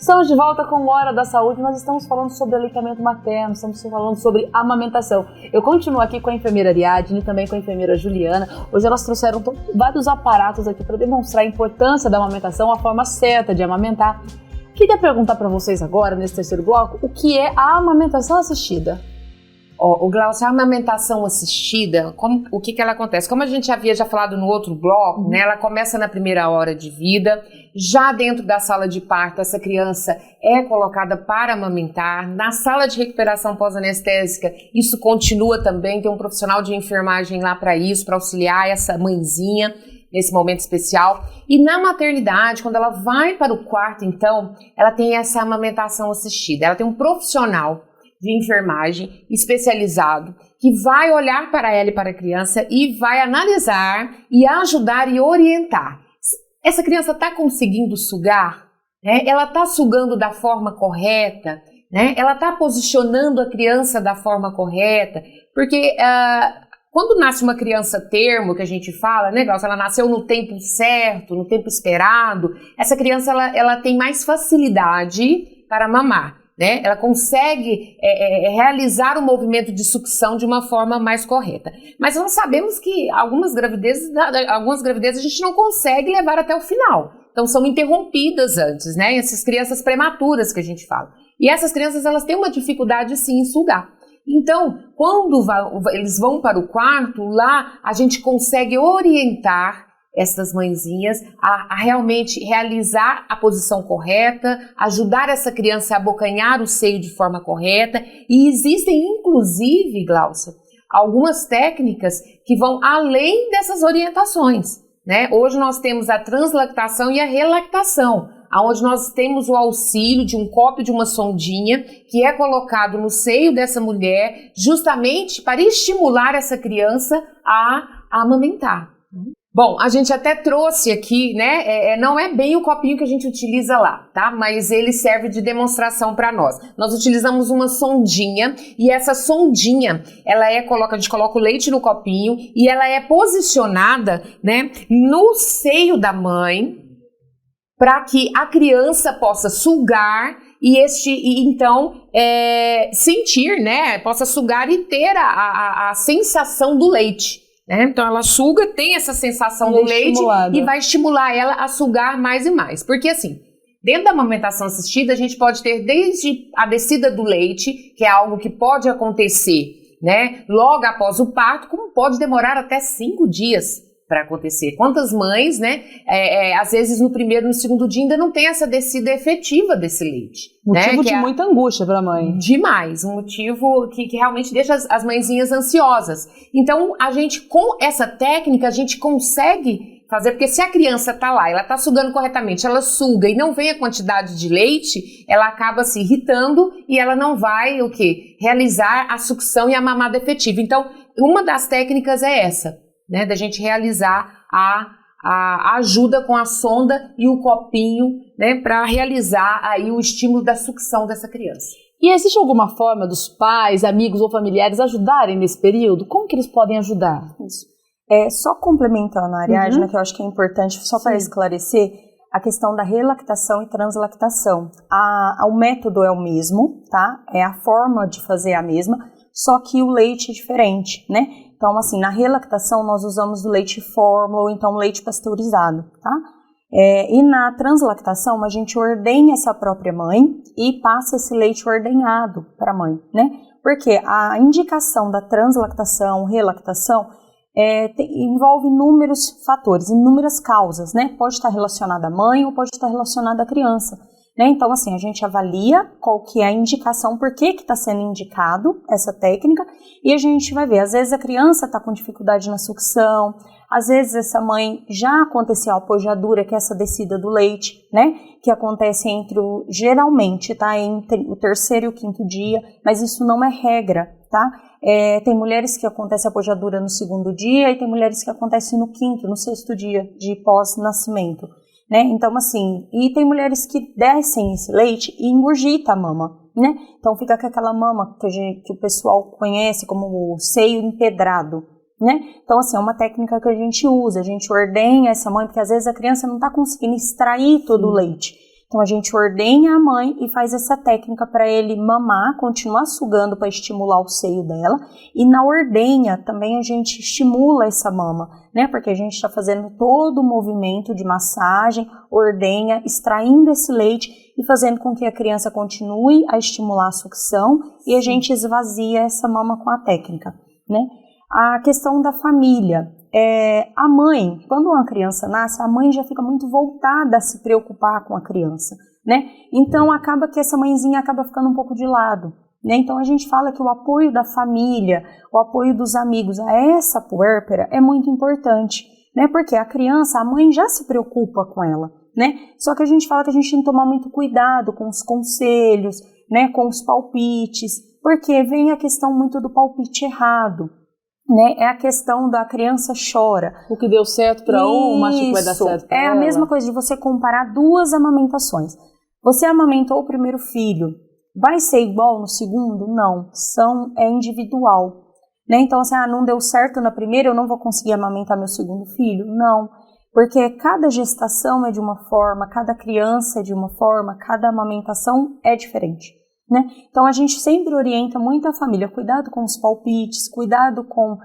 Estamos de volta com Hora da Saúde. Nós estamos falando sobre aleitamento materno, estamos falando sobre amamentação. Eu continuo aqui com a enfermeira Ariadne e também com a enfermeira Juliana. Hoje elas trouxeram vários aparatos aqui para demonstrar a importância da amamentação, a forma certa de amamentar. Queria perguntar para vocês agora, nesse terceiro bloco, o que é a amamentação assistida? O Glaucio, a amamentação assistida, o que ela acontece? Como a gente havia já falado no outro bloco, né, ela começa na primeira hora de vida, já dentro da sala de parto, essa criança é colocada para amamentar. Na sala de recuperação pós-anestésica, isso continua também, tem um profissional de enfermagem lá para isso, para auxiliar essa mãezinha nesse momento especial. E na maternidade, quando ela vai para o quarto, então, ela tem essa amamentação assistida, ela tem um profissional de enfermagem especializado que vai olhar para ela e para a criança e vai analisar e ajudar e orientar. Essa criança está conseguindo sugar? Né? Ela está sugando da forma correta? Né? Ela está posicionando a criança da forma correta? Porque quando nasce uma criança termo, que a gente fala, né, ela nasceu no tempo certo, no tempo esperado, essa criança ela tem mais facilidade para mamar. Né? Ela consegue realizar o movimento de sucção de uma forma mais correta. Mas nós sabemos que algumas gravidezes a gente não consegue levar até o final. Então são interrompidas antes, né? Essas crianças prematuras que a gente fala. E essas crianças elas têm uma dificuldade sim em sugar. Então, quando eles vão para o quarto, lá a gente consegue orientar essas mãezinhas a realmente realizar a posição correta, ajudar essa criança a abocanhar o seio de forma correta. E existem, inclusive, Glaucia, algumas técnicas que vão além dessas orientações, né? Hoje nós temos a translactação e a relactação, onde nós temos o auxílio de um copo de uma sondinha que é colocado no seio dessa mulher justamente para estimular essa criança a amamentar. Bom, a gente até trouxe aqui, né, não é bem o copinho que a gente utiliza lá, tá? Mas ele serve de demonstração para nós. Nós utilizamos uma sondinha e essa sondinha, a gente coloca o leite no copinho e ela é posicionada, né, no seio da mãe para que a criança possa sugar e então sentir, né, possa sugar e ter a sensação do leite. Então ela suga, tem essa sensação do leite e vai estimular ela a sugar mais e mais. Porque assim, dentro da amamentação assistida, a gente pode ter desde a descida do leite, que é algo que pode acontecer, né, logo após o parto, como pode demorar até 5 dias para acontecer. Quantas mães, né, às vezes no primeiro e no segundo dia ainda não tem essa descida efetiva desse leite. Motivo de muita angústia para a mãe. Demais, um motivo que realmente deixa as mãezinhas ansiosas. Então, com essa técnica, a gente consegue fazer, porque se a criança tá lá, ela tá sugando corretamente, ela suga e não vem a quantidade de leite, ela acaba se irritando e ela não vai, realizar a sucção e a mamada efetiva. Então, uma das técnicas é essa, né, da gente realizar a ajuda com a sonda e o copinho, né, para realizar aí o estímulo da sucção dessa criança. E existe alguma forma dos pais, amigos ou familiares ajudarem nesse período? Como que eles podem ajudar? Isso. Só complementando a Ariadne, que eu acho que é importante, só para esclarecer, a questão da relactação e translactação. O método é o mesmo, tá? É a forma de fazer a mesma, só que o leite é diferente, né? Então, assim, na relactação nós usamos o leite fórmula ou então leite pasteurizado, tá? E na translactação a gente ordenha essa própria mãe e passa esse leite ordenhado para a mãe, né? Porque a indicação da translactação, relactação, envolve inúmeros fatores, inúmeras causas, né? Pode estar relacionada à mãe ou pode estar relacionada à criança. Né? Então, assim, a gente avalia qual que é a indicação, por que está sendo indicado essa técnica, e a gente vai ver, às vezes a criança está com dificuldade na sucção, às vezes essa mãe já aconteceu a apojadura, que é essa descida do leite, né? Que acontece geralmente, tá? Entre o 3º e o 5º dia, mas isso não é regra, tá? Tem mulheres que acontece a apojadura no 2º dia e tem mulheres que acontece no 5º, no 6º dia de pós-nascimento. Né? Então, assim, e tem mulheres que descem esse leite e engurgita a mama, né? Então fica com aquela mama que o pessoal conhece como o seio empedrado, né? Então, assim, é uma técnica que a gente usa, a gente ordenha essa mãe, porque às vezes a criança não está conseguindo extrair todo o leite. Então a gente ordenha a mãe e faz essa técnica para ele mamar, continuar sugando para estimular o seio dela. E na ordenha também a gente estimula essa mama, né? Porque a gente está fazendo todo o movimento de massagem, ordenha, extraindo esse leite e fazendo com que a criança continue a estimular a sucção e a gente esvazia essa mama com a técnica, né? A questão da família. A mãe, quando uma criança nasce, a mãe já fica muito voltada a se preocupar com a criança, né? Então acaba que essa mãezinha acaba ficando um pouco de lado, né? Então a gente fala que o apoio da família, o apoio dos amigos a essa puérpera é muito importante, né? Porque a criança, a mãe já se preocupa com ela, né? Só que a gente fala que a gente tem que tomar muito cuidado com os conselhos, né? Com os palpites, porque vem a questão muito do palpite errado. Né, é a questão da criança chora. O que deu certo para um, acho que vai dar certo para ela. É a mesma coisa de você comparar duas amamentações. Você amamentou o primeiro filho, vai ser igual no segundo? Não, é individual. Né? Então, assim, não deu certo na primeira, eu não vou conseguir amamentar meu segundo filho? Não, porque cada gestação é de uma forma, cada criança é de uma forma, cada amamentação é diferente. Né? Então a gente sempre orienta muito a família, cuidado com os palpites, cuidado com,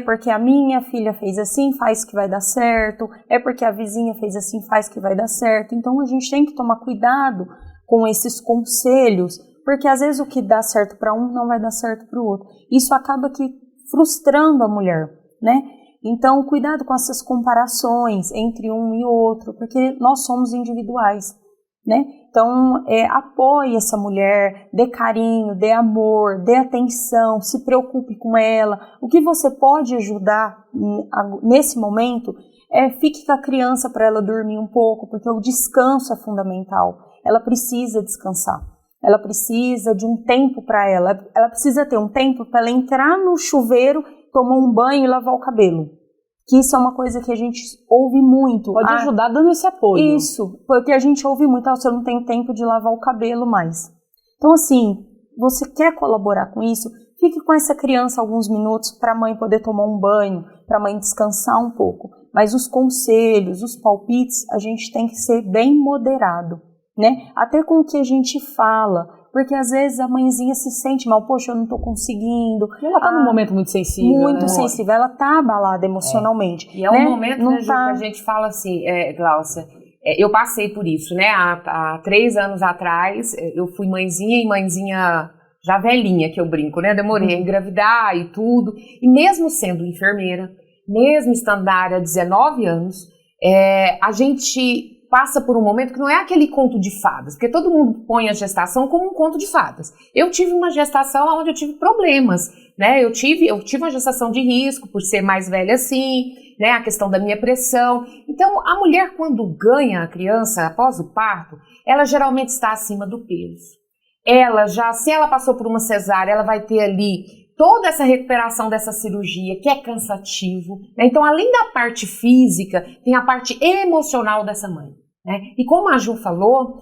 porque a minha filha fez assim, faz que vai dar certo, porque a vizinha fez assim, faz que vai dar certo. Então a gente tem que tomar cuidado com esses conselhos, porque às vezes o que dá certo para um não vai dar certo para o outro. Isso acaba que frustrando a mulher, né? Então cuidado com essas comparações entre um e outro, porque nós somos individuais. Né? Então, apoie essa mulher, dê carinho, dê amor, dê atenção, se preocupe com ela. O que você pode ajudar nesse momento fique com a criança para ela dormir um pouco, porque o descanso é fundamental. Ela precisa descansar, ela precisa de um tempo para ela precisa ter um tempo para ela entrar no chuveiro, tomar um banho e lavar o cabelo. Que isso é uma coisa que a gente ouve muito. Pode ajudar dando esse apoio. Isso, porque a gente ouve muito, você não tem tempo de lavar o cabelo mais. Então, assim, você quer colaborar com isso? Fique com essa criança alguns minutos para a mãe poder tomar um banho, para a mãe descansar um pouco. Mas os conselhos, os palpites, a gente tem que ser bem moderado, né? Até com o que a gente fala. Porque às vezes a mãezinha se sente mal, poxa, eu não tô conseguindo. Ela tá num momento muito sensível, muito sensível, ela tá abalada emocionalmente. E é um momento, né, Ju, que a gente fala assim, Gláucia, eu passei por isso, né, há 3 anos atrás, eu fui mãezinha e mãezinha já velhinha, que eu brinco, né, demorei a engravidar e tudo, e mesmo sendo enfermeira, mesmo estando na área há 19 anos, a gente passa por um momento que não é aquele conto de fadas, porque todo mundo põe a gestação como um conto de fadas. Eu tive uma gestação onde eu tive problemas, né? Eu tive uma gestação de risco por ser mais velha assim, né? A questão da minha pressão. Então, a mulher quando ganha a criança após o parto, ela geralmente está acima do peso. Se ela passou por uma cesárea, ela vai ter ali toda essa recuperação dessa cirurgia, que é cansativo, né? Então, além da parte física, tem a parte emocional dessa mãe. Né? E como a Ju falou,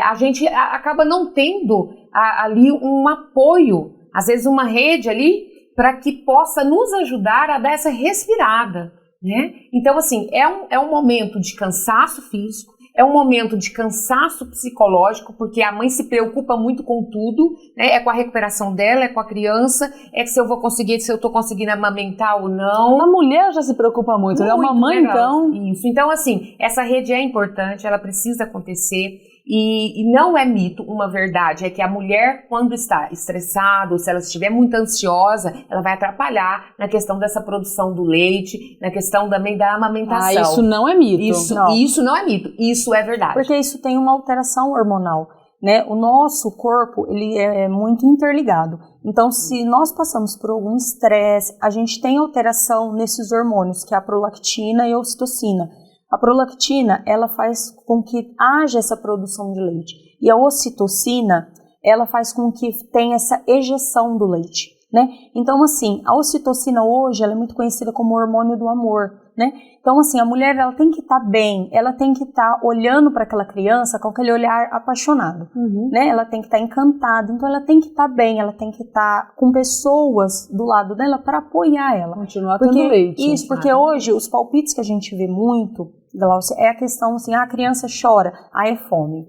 a gente acaba não tendo ali um apoio, às vezes uma rede ali, para que possa nos ajudar a dar essa respirada. Né? Então, assim, é um momento de cansaço físico, é um momento de cansaço psicológico, porque a mãe se preocupa muito com tudo, né? É com a recuperação dela, é com a criança, se eu tô conseguindo amamentar ou não. A mulher já se preocupa muito, né? Uma mãe, então... Isso, então assim, essa rede é importante, ela precisa acontecer, e não é mito, uma verdade, é que a mulher, quando está estressada, ou se ela estiver muito ansiosa, ela vai atrapalhar na questão dessa produção do leite, na questão também da amamentação. Isso não é mito. Isso não é mito, isso é verdade. Porque isso tem uma alteração hormonal, né? O nosso corpo, ele é muito interligado. Então, se nós passamos por algum estresse, a gente tem alteração nesses hormônios, que é a prolactina e a ocitocina. A prolactina, ela faz com que haja essa produção de leite. E a ocitocina, ela faz com que tenha essa ejeção do leite, né? Então, assim, a ocitocina hoje, ela é muito conhecida como hormônio do amor, né? Então, assim, a mulher, ela tem que estar bem, ela tem que estar olhando para aquela criança com aquele olhar apaixonado, né? Ela tem que estar encantada, então ela tem que estar bem, ela tem que estar com pessoas do lado dela para apoiar ela. Continuar tendo leite. Isso, porque hoje, os palpites que a gente vê muito, Gláucia, é a questão assim, a criança chora, é fome.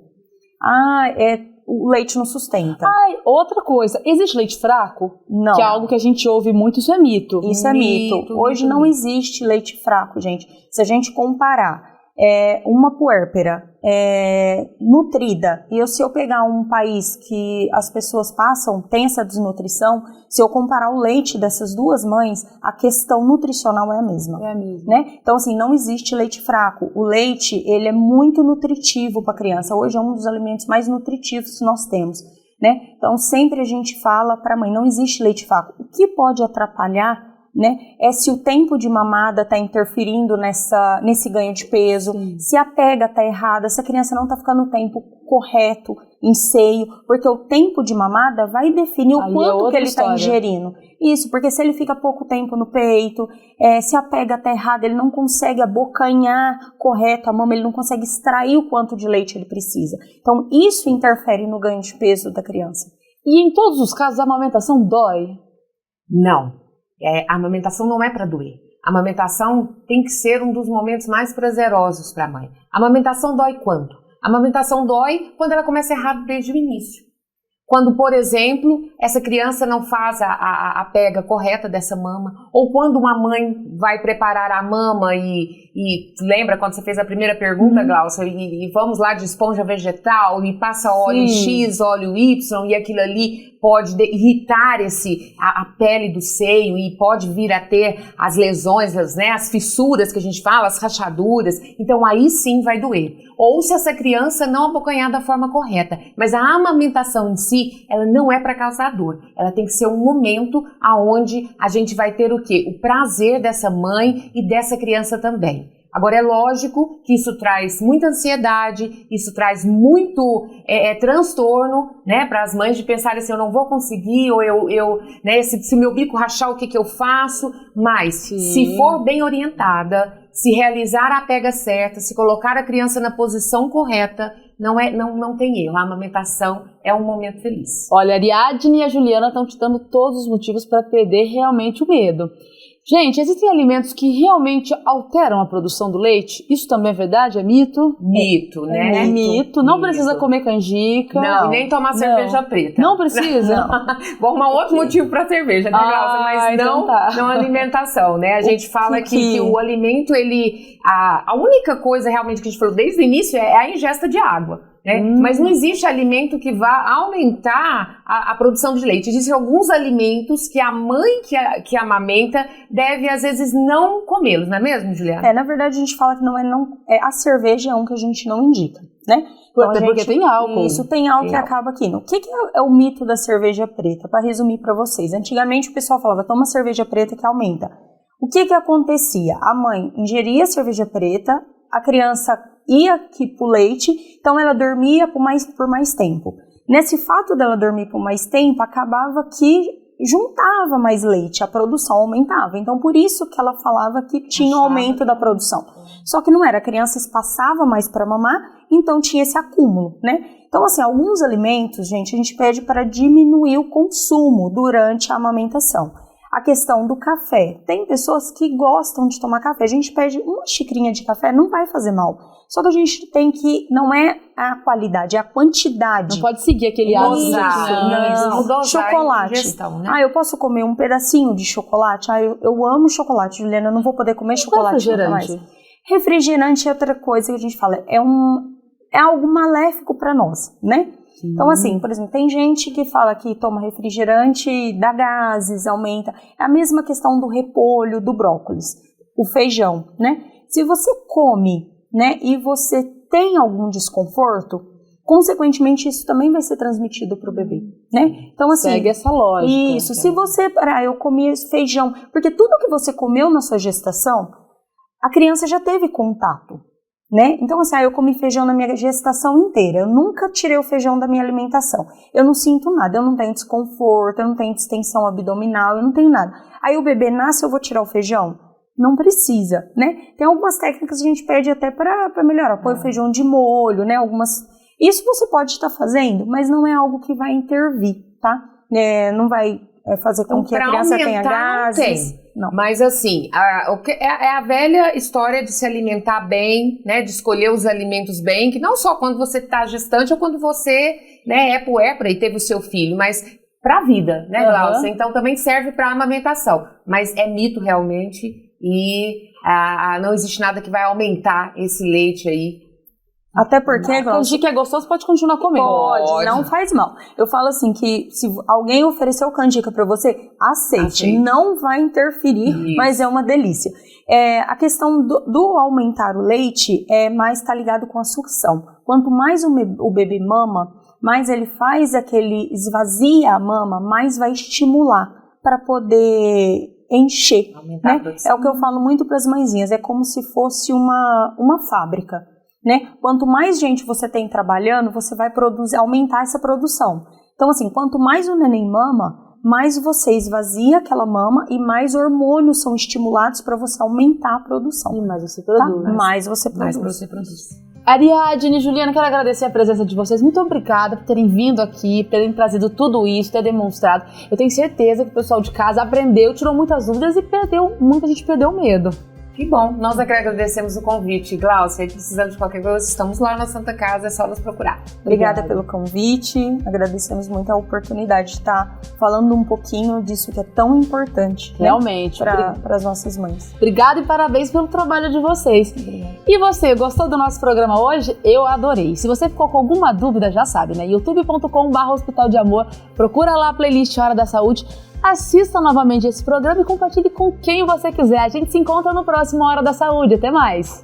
O leite não sustenta. Outra coisa, existe leite fraco? Não. Que é algo que a gente ouve muito, isso é mito. Isso é mito. Hoje não existe leite fraco, gente. Se a gente comparar uma puérpera nutrida, se eu pegar um país que as pessoas tem essa desnutrição, se eu comparar o leite dessas duas mães, a questão nutricional é a mesma. Né? Então, assim, não existe leite fraco. O leite, ele é muito nutritivo para a criança. Hoje é um dos alimentos mais nutritivos que nós temos. Né? Então, sempre a gente fala para a mãe, não existe leite fraco. O que pode atrapalhar, né, é se o tempo de mamada está interferindo nesse ganho de peso, se a pega está errada, se a criança não está ficando no tempo correto em seio, porque o tempo de mamada vai definir o quanto que ele está ingerindo. Isso, porque se ele fica pouco tempo no peito, se a pega está errada, ele não consegue abocanhar correto a mama, ele não consegue extrair o quanto de leite ele precisa. Então, isso interfere no ganho de peso da criança. E em todos os casos, a amamentação dói? Não. A amamentação não é para doer. A amamentação tem que ser um dos momentos mais prazerosos para a mãe. A amamentação dói quando? A amamentação dói quando ela começa errado desde o início. Quando, por exemplo, essa criança não faz a pega correta dessa mama, ou quando uma mãe vai preparar a mama e lembra quando você fez a primeira pergunta, Glaucia, e vamos lá de esponja vegetal, e passa óleo X, óleo Y, e aquilo ali pode irritar a pele do seio e pode vir a ter as lesões, as fissuras que a gente fala, as rachaduras, então aí sim vai doer. Ou se essa criança não abocanhar da forma correta, mas a amamentação em si, ela não é para causar dor, ela tem que ser um momento aonde a gente vai ter o quê? O prazer dessa mãe e dessa criança também. Agora, é lógico que isso traz muita ansiedade, isso traz muito transtorno, né, para as mães de pensarem assim, eu não vou conseguir, ou se meu bico rachar, o que eu faço? Mas, se for bem orientada, se realizar a pega certa, se colocar a criança na posição correta, não tem erro. A amamentação é um momento feliz. Olha, a Ariadne e a Juliana estão te dando todos os motivos para perder realmente o medo. Gente, existem alimentos que realmente alteram a produção do leite? Isso também é verdade? É mito? Mito, né? É mito. Não precisa comer canjica. Não, e nem tomar cerveja preta. Não precisa? Não. Vou arrumar outro motivo para cerveja, né, Glaucia? Mas então não alimentação, né? A gente fala que o alimento, a única coisa realmente que a gente falou desde o início é a ingesta de água. Né? Mas não existe alimento que vá aumentar a produção de leite. Existem alguns alimentos que a mãe que amamenta deve, às vezes, não comê-los, não é mesmo, Juliana? Na verdade, a gente fala que a cerveja é um que a gente não indica, né? Então, porque tem álcool. Isso, tem álcool que acaba aqui. O que é o mito da cerveja preta? Para resumir para vocês. Antigamente, o pessoal falava, toma cerveja preta que aumenta. O que acontecia? A mãe ingeria cerveja preta, a criança ia aqui pro leite, então ela dormia por mais tempo. Nesse fato dela dormir por mais tempo, acabava que juntava mais leite, a produção aumentava. Então, por isso que ela falava que tinha um aumento da produção. Só que não era, a criança espaçava mais para mamar, então tinha esse acúmulo, né? Então, assim, alguns alimentos, gente, a gente pede para diminuir o consumo durante a amamentação. A questão do café. Tem pessoas que gostam de tomar café. A gente pede uma xicrinha de café, não vai fazer mal. Só que a gente tem que, não é a qualidade, é a quantidade. Não pode seguir aquele hábito. Não. Chocolate. Ingestão, né? Eu posso comer um pedacinho de chocolate? Eu amo chocolate, Juliana, eu não vou poder comer chocolate nunca mais. Refrigerante é outra coisa que a gente fala, é algo maléfico para nós, né? Então, assim, por exemplo, tem gente que fala que toma refrigerante, dá gases, aumenta. É a mesma questão do repolho, do brócolis, o feijão, né? Se você come, né, e você tem algum desconforto, consequentemente isso também vai ser transmitido para o bebê, né? Então, assim, segue essa lógica. Isso, se você, eu comi esse feijão, porque tudo que você comeu na sua gestação, a criança já teve contato. Né? Então, assim, eu comi feijão na minha gestação inteira, eu nunca tirei o feijão da minha alimentação, eu não sinto nada, eu não tenho desconforto, eu não tenho distensão abdominal, eu não tenho nada. Aí o bebê nasce, eu vou tirar o feijão? Não precisa, né? Tem algumas técnicas que a gente pede até para melhorar, põe o feijão de molho, né? Isso você pode estar fazendo, mas não é algo que vai intervir, tá? Não vai fazer com que a criança tenha gases. não. Mas assim, é a velha história de se alimentar bem, né, de escolher os alimentos bem, que não só quando você está gestante ou quando você, né, é puérpera e teve o seu filho, mas para a vida, né, Glaucia? Então também serve para a amamentação, mas é mito realmente e não existe nada que vai aumentar esse leite aí. Até porque, Glaucia, que é gostoso, pode continuar comendo. Pode, não faz mal. Eu falo assim que se alguém ofereceu canjica pra você, aceite. Não vai interferir, mas é uma delícia. A questão do aumentar o leite tá ligado com a sucção. Quanto mais o bebê mama, mais ele faz esvazia a mama, mais vai estimular para poder encher, né? É o que eu falo muito para as mãezinhas, é como se fosse uma fábrica, né? Quanto mais gente você tem trabalhando, você vai aumentar essa produção. Então, assim, quanto mais o neném mama, mais você esvazia aquela mama e mais hormônios são estimulados para você aumentar a produção. E mais você produz. Tá? Mais você produz. Ariadne e Juliana, quero agradecer a presença de vocês. Muito obrigada por terem vindo aqui, por terem trazido tudo isso, ter demonstrado. Eu tenho certeza que o pessoal de casa aprendeu, tirou muitas dúvidas e muita gente perdeu o medo. Que bom, nós agradecemos o convite, Glaucia. Precisando de qualquer coisa, estamos lá na Santa Casa, é só nos procurar. Obrigada pelo convite, agradecemos muito a oportunidade de estar falando um pouquinho disso que é tão importante, realmente, para as nossas mães. Obrigada e parabéns pelo trabalho de vocês. Obrigada. E você, gostou do nosso programa hoje? Eu adorei. Se você ficou com alguma dúvida, já sabe, né? youtube.com/Hospital de Amor, procura lá a playlist Hora da Saúde, assista novamente esse programa e compartilhe com quem você quiser. A gente se encontra no próximo Hora da Saúde. Até mais!